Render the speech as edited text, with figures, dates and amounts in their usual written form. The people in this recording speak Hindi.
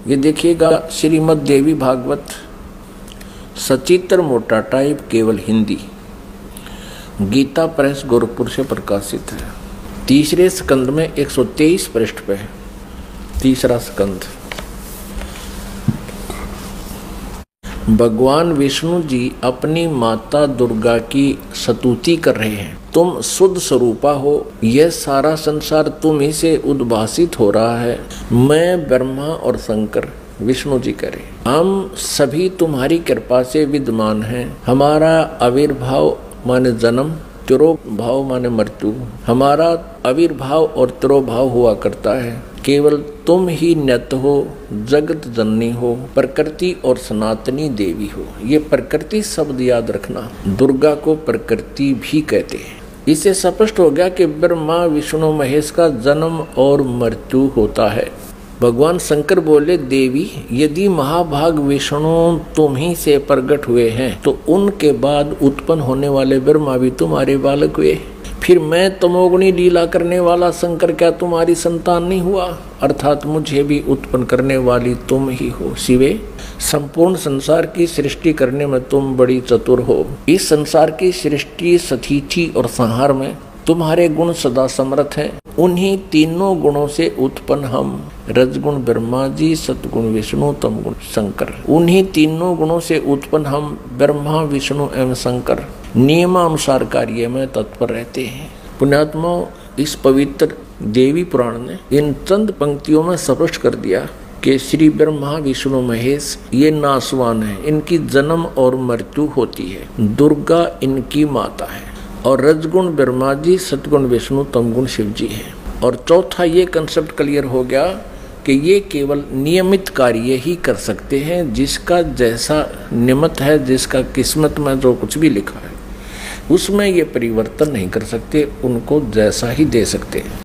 ये देखिएगा श्रीमद् देवी भागवत सचित्र मोटा टाइप केवल हिंदी, गीता प्रेस गोरखपुर से प्रकाशित है। तीसरे स्कंद में 123 पृष्ठ पे है। तीसरा स्कंद। भगवान विष्णु जी अपनी माता दुर्गा की स्तुति कर रहे हैं। तुम शुद्ध स्वरूपा हो, यह सारा संसार तुम ही से उद्भासित हो रहा है। मैं ब्रह्मा और शंकर, विष्णु जी करे, हम सभी तुम्हारी कृपा से विद्यमान हैं। हमारा आविर्भाव माने जन्म, तिरोभाव माने मृत्यु, हमारा आविर्भाव और तिरोभाव हुआ करता है। केवल तुम ही नित्य हो, जगत जननी हो, प्रकृति और सनातनी देवी हो। ये प्रकृति शब्द याद रखना, दुर्गा को प्रकृति भी कहते हैं। इससे स्पष्ट हो गया कि ब्रह्मा विष्णु महेश का जन्म और मृत्यु होता है। भगवान शंकर बोले, देवी यदि महाभाग विष्णु तुम ही से प्रकट हुए हैं तो उनके बाद उत्पन्न होने वाले ब्रह्मा भी तुम्हारे बालक हुए। फिर मैं तमोगुणी लीला करने वाला शंकर क्या तुम्हारी संतान नहीं हुआ? अर्थात मुझे भी उत्पन्न करने वाली तुम ही हो। शिवे, संपूर्ण संसार की सृष्टि करने में तुम बड़ी चतुर हो। इस संसार की सृष्टि, स्थिति और संहार में तुम्हारे गुण सदा समर्थ हैं। उन्हीं तीनों गुणों से उत्पन्न हम, रजगुण ब्रह्मा जी, सतगुण विष्णु, तमगुण शंकर, उन्हीं तीनों गुणों से उत्पन्न हम ब्रह्मा विष्णु एवं शंकर नियमानुसार कार्य में तत्पर रहते हैं। पुण्यात्मा, इस पवित्र देवी पुराण ने इन चंद पंक्तियों में स्पष्ट कर दिया कि श्री ब्रह्मा विष्णु महेश ये नासवान है, इनकी जन्म और मृत्यु होती है। दुर्गा इनकी माता है और रजगुण ब्रह्मा जी, सतगुण विष्णु, तमगुण शिव जी है। और चौथा ये कंसेप्ट क्लियर हो गया कि ये केवल नियमित कार्य ही कर सकते हैं। जिसका जैसा नियमित है, जिसका किस्मत में जो कुछ भी लिखा है उसमें ये परिवर्तन नहीं कर सकते, उनको जैसा ही दे सकते हैं।